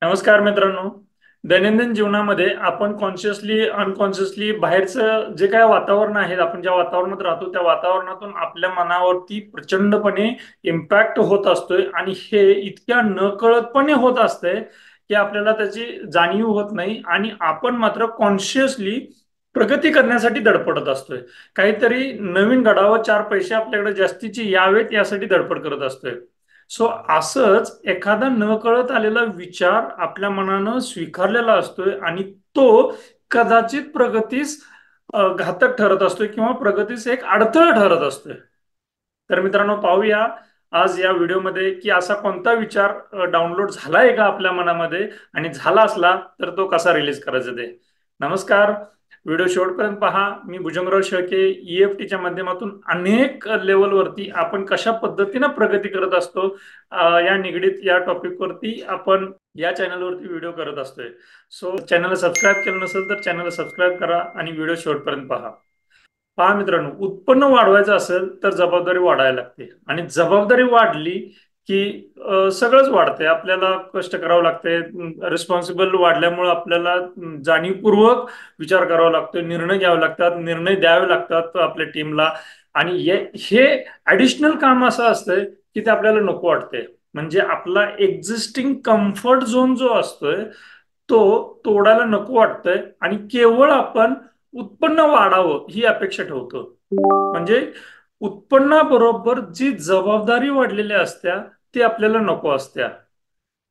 नमस्कार मित्रांनो. दैनंदिन जीवनामध्ये आपण कॉन्शियसली अनकॉन्शियसली बाहेरचं जे काय वातावरण आहे, आपण ज्या वातावरणात राहतो त्या वातावरणातून आपल्या मनावरती प्रचंडपणे इम्पॅक्ट होत असतोय आणि हे इतक्या नकळतपणे होत असतंय की आपल्याला त्याची जाणीव होत नाही आणि आपण मात्र कॉन्शियसली प्रगती करण्यासाठी धडपडत असतोय. काहीतरी नवीन घडावं, चार पैसे आपल्याकडे जास्तीचे यावेत यासाठी धडपड करत असतोय. सो असंच एखादा नकळत आलेला विचार आपल्या मनानं स्वीकारलेला असतोय आणि तो कदाचित प्रगतीस घातक ठरत असतोय किंवा प्रगतीस एक अडथळा ठरत असतोय. तर मित्रांनो, पाहूया आज या व्हिडिओमध्ये की असा कोणता विचार डाउनलोड झालाय का आपल्या मनामध्ये, आणि झाला असला तर तो कसा रिलीज करायचा ते. नमस्कार. व्हिडिओ शेवटपर्यंत पहा. मी भुजंगराव शेळके. ईएफटीच्या माध्यमातून अनेक लेवलवरती आपण कशा पद्धतीनं प्रगती करत असतो या निगडीत या टॉपिक वरती आपण या चॅनलवरती व्हिडिओ करत असतोय. सो चॅनलला सबस्क्राईब केलं नसेल तर चॅनलला सबस्क्राईब करा आणि व्हिडिओ शेवटपर्यंत पहा. पहा मित्रांनो, उत्पन्न वाढवायचं असेल तर जबाबदारी वाढायला लागते आणि जबाबदारी वाढली की सगळंच वाढतंय. आपल्याला कष्ट करावं लागतंय. रिस्पॉन्सिबल वाढल्यामुळे आपल्याला जाणीवपूर्वक विचार करावा लागतो, निर्णय घ्यावे लागतात, निर्णय द्यावे लागतात आपल्या टीमला. आणि हे ऍडिशनल काम असं असतंय की ते आपल्याला नको वाटतंय. म्हणजे आपला एक्झिस्टिंग कम्फर्ट झोन जो असतोय तो तोडायला नको वाटतंय आणि केवळ आपण उत्पन्न वाढावं ही अपेक्षा ठेवतो. म्हणजे उत्पन्नाबरोबर जी जबाबदारी वाढलेल्या असत्या ती आपल्याला नको असत्या.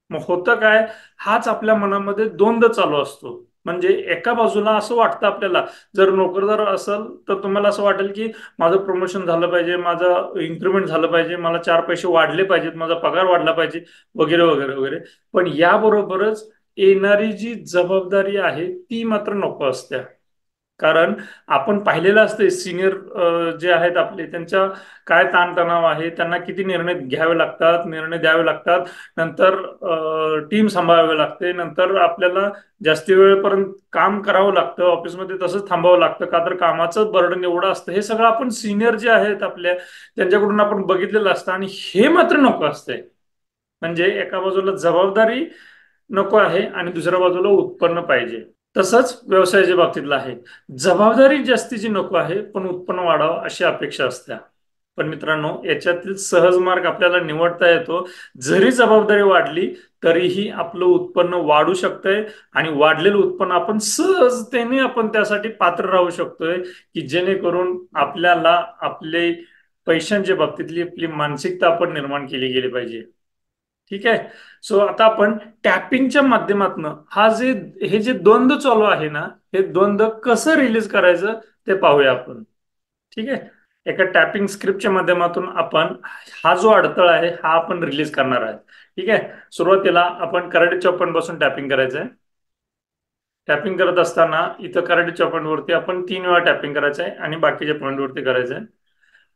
मग होतं काय, हाच आपल्या मनामध्ये द्वंद्व चालू असतो. म्हणजे एका बाजूला असं वाटतं आपल्याला, जर नोकरदार असेल तर तुम्हाला असं वाटेल की माझं प्रमोशन झालं पाहिजे, माझं इन्क्रीमेंट झालं पाहिजे, मला चार पैसे वाढले पाहिजेत, माझा पगार वाढला पाहिजे, वगैरे वगैरे वगैरे. पण याबरोबरच येणारी जी जबाबदारी आहे ती मात्र नको असत्या. कारण आपण पाहिलेलं असते सिनियर जे आहेत आपले, त्यांच्या काय ताणतणाव आहे, त्यांना किती निर्णय घ्यावे लागतात, निर्णय द्यावे लागतात, नंतर टीम सांभाळावी लागते, नंतर आपल्याला जास्ती वेळपर्यंत काम करावं लागतं ऑफिसमध्ये, तसंच थांबावं लागतं का तर कामाचं बर्डन एवढं असतं. हे सगळं आपण सिनियर जे आहेत आपल्या त्यांच्याकडून आपण बघितलेलं असतं आणि हे मात्र नको असतंय. म्हणजे एका बाजूला जबाबदारी नको आहे आणि दुसऱ्या बाजूला उत्पन्न पाहिजे. तसंच व्यवसायाच्या बाबतीतला आहे. जबाबदारी जास्तीची नको आहे पण उत्पन्न वाढावं अशी अपेक्षा असते. पण मित्रांनो, याच्यातील सहज मार्ग आपल्याला निवडता येतो. जरी जबाबदारी वाढली तरीही आपलं उत्पन्न वाढू शकतंय आणि वाढलेलं उत्पन्न आपण सहजतेने आपण त्यासाठी पात्र राहू शकतोय की जेणेकरून आपल्याला आपले पैशांच्या बाबतीतली आपली मानसिकता आपण निर्माण केली गेली पाहिजे. ठीक आहे. सो आता आपण टॅपिंगच्या माध्यमातून हा जे हे जे द्वंद्व चालू आहे ना, हे द्वंद्व कसं रिलीज करायचं ते पाहूया आपण. ठीक आहे. एका टॅपिंग स्क्रिप्टच्या माध्यमातून आपण हा जो अडथळा आहे हा आपण रिलीज करणार आहे. ठीक आहे. सुरुवातीला आपण कराटे चौपट पासून टॅपिंग करायचं आहे. टॅपिंग करत असताना इथं कराटे चौपट वरती आपण 3 वेळा टॅपिंग करायचं आहे आणि बाकीच्या पॉईंट वरती करायचं आहे.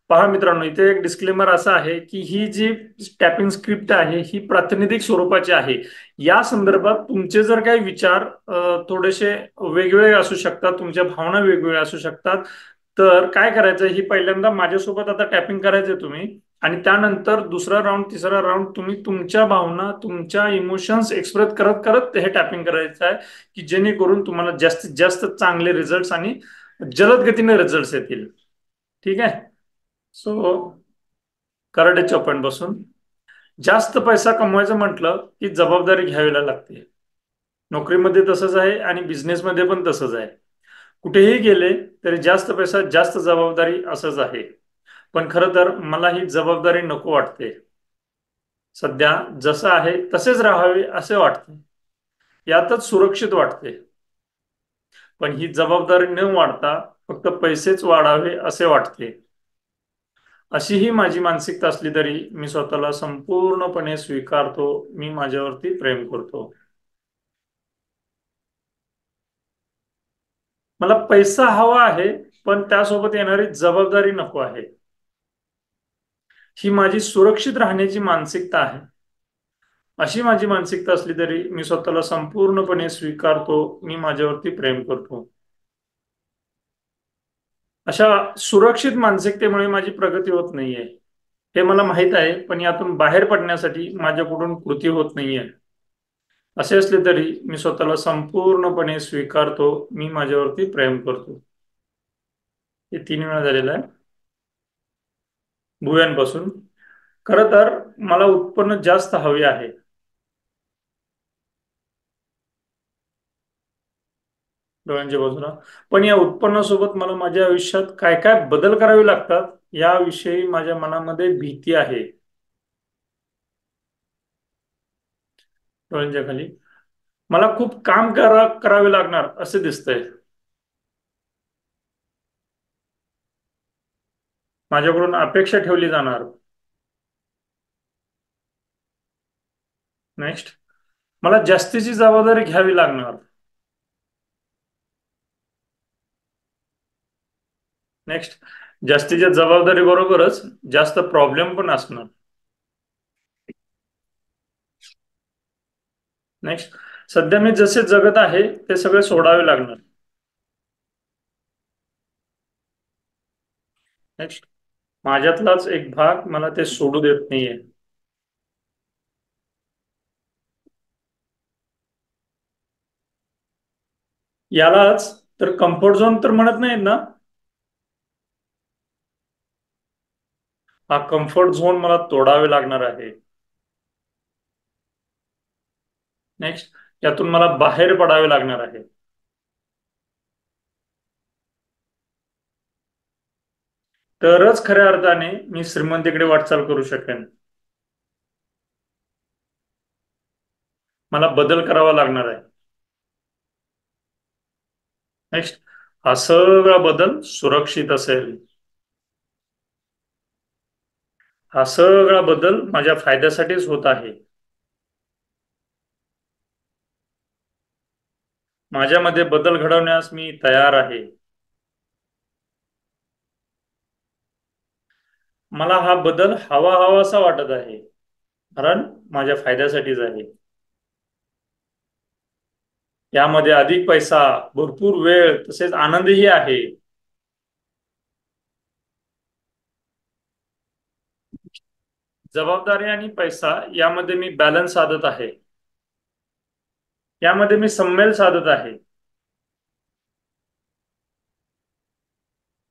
पहा मित्रांनो, इथे एक डिस्क्लेमर असा आहे की ही जी टॅपिंग स्क्रिप्ट आहे ही प्रातिनिधिक स्वरूपाची आहे. या संदर्भात तुमचे जर काही विचार थोडेसे वेगवेगळे असू शकतात, तुमच्या भावना वेगवेगळ्या असू शकतात. तर काय करायचं, ही पहिल्यांदा माझ्यासोबत आता टॅपिंग करायचंय तुम्ही, आणि त्यानंतर दुसरा राऊंड, तिसरा राऊंड तुम्ही तुमच्या भावना, तुमच्या इमोशन्स एक्सप्रेस करत करत हे टॅपिंग करायचं आहे की जेणेकरून तुम्हाला जास्तीत जास्त चांगले रिझल्ट्स आणि जलद गतीने रिझल्ट्स येतील. ठीक आहे. सो कराटे चौपट बसून जास्त पैसा कमवायचं म्हटलं की जबाबदारी घ्यावी लागते. नोकरीमध्ये तसंच आहे आणि बिझनेसमध्ये पण तसंच आहे. कुठेही गेले तरी जास्त पैसा जास्त जबाबदारी असंच आहे. पण खरं तर मला ही जबाबदारी नको वाटते. सध्या जसं आहे तसेच राहावे असे वाटते. यातच सुरक्षित वाटते. पण ही जबाबदारी न वाढता फक्त पैसेच वाढावे असे वाटते. अशी ही माझी मानसिकता असली तरी मी स्वतःला संपूर्णपणे स्वीकारतो. मी माझ्यावरती प्रेम करतो. मला पैसा हवा आहे पण त्यासोबत येणारी जबाबदारी नको आहे. ही माझी सुरक्षित राहण्याची मानसिकता आहे. अशी माझी मानसिकता असली तरी मी स्वतःला संपूर्णपणे स्वीकारतो. मी माझ्यावरती प्रेम करतो. अशा सुरक्षित मानसिकतेमुळे माझी प्रगती होत नाहीये हे मला माहित आहे, पण यातून बाहेर पडण्यासाठी माझ्याकडून कृती होत नाहीये. असे असले तरी मी स्वतःला संपूर्णपणे स्वीकारतो, मी माझ्यावरती प्रेम करतो. हे 3 वेळा झालेलं आहे भुव्यांपासून. खरं तर मला उत्पन्न जास्त हवे आहे. डोळ्यांच्या बाजूला. पण या उत्पन्नासोबत मला माझ्या आयुष्यात काय काय बदल करावे लागतात याविषयी माझ्या मनामध्ये भीती आहे. डोळ्यांच्या खाली मला खूप काम करावे लागणार असे दिसतंय. माझ्याकडून अपेक्षा ठेवली जाणार. नेक्स्ट, मला जास्तीची जबाबदारी घ्यावी लागणार. नेक्स्ट, जास्तीच्या जबाबदारी बरोबरच जास्त प्रॉब्लेम पण असणार. नेक्स्ट, सध्या मी जसे जगत आहे ते सगळे सोडावे लागणार. नेक्स्ट, माझ्यातलाच एक भाग मला ते सोडू देत नाहीये. यालाच तर कम्फर्ट झोन तर म्हणत नाहीत ना. हा कम्फर्ट झोन मला तोडावे लागणार आहे. नेक्स्ट, यातून मला बाहेर पडावे लागणार आहे. तरच खऱ्या अर्थाने मी श्रीमंतीकडे वाटचाल करू शकेन. मला बदल करावा लागणार आहे. नेक्स्ट, हा सगळा बदल सुरक्षित असेल. हा सगळा बदल माझ्या फायद्यासाठीच होत आहे. माझ्यामध्ये बदल घडवण्यास मी तयार आहे. मला हा बदल हवा हवासा वाटत आहे, कारण माझ्या फायद्यासाठीच आहे. यामध्ये अधिक पैसा, भरपूर वेळ तसेच आनंदही आहे. जबाबदारी आणि पैसा यामध्ये मी बॅलन्स साधत आहे. यामध्ये मी सममेल साधत आहे.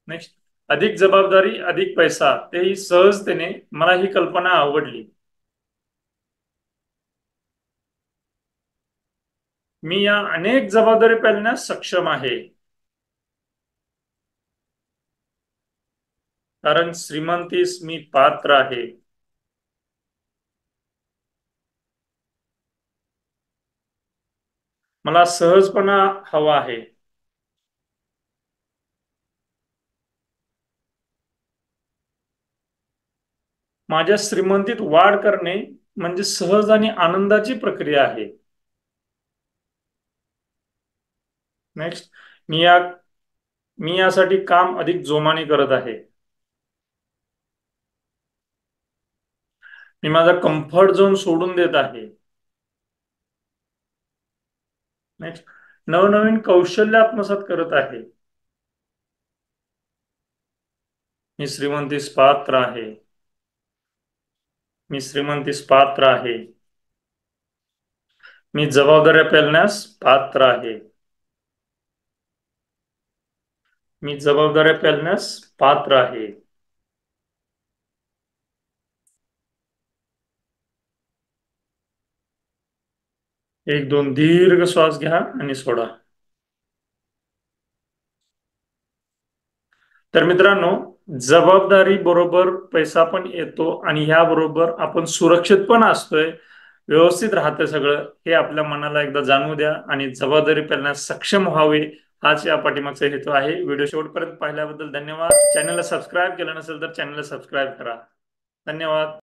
नेक्स्ट, अधिक जबाबदारी अधिक पैसा, तेही सहजतेने, मला ही कल्पना आवडली. मी या अनेक जबाबदारी पेलण्यास सक्षम आहे. कारण श्रीमंतीस मी पात्र आहे. मला सहजपणा हवा आहे. माझ्या श्रीमंतीत वाढ करणे म्हणजे सहज आणि आनंदाची प्रक्रिया आहे. नेक्स्ट, मी या मी यासाठी काम अधिक जोमाने करत आहे. मी माझा कम्फर्ट झोन सोडून देत आहे. नेक्स्ट, नवनवीन कौशल्य आत्मसात करत आहे. मी श्रीमंतीस पात्र आहे. मी श्रीमंतीस पात्र आहे. मी जबाबदाऱ्या पेलण्यास पात्र आहे. मी जबाबदाऱ्या पेलण्यास पात्र आहे. 1 2 दीर्घ श्वास घ्या आणि सोडा. तर मित्रांनो, जबाबदारी बरोबर पैसा पण येतो आणि ह्याबरोबर आपण सुरक्षित पण असतोय, व्यवस्थित राहतंय सगळं, हे आपल्या मनाला एकदा जाणू द्या आणि जबाबदारी पेलण्यास सक्षम व्हावे, हाच या पाठीमागचा हेतू आहे. व्हिडिओ शेवटपर्यंत पाहिल्याबद्दल धन्यवाद. चॅनलला सबस्क्राईब केलं नसेल तर चॅनलला सबस्क्राईब करा. धन्यवाद.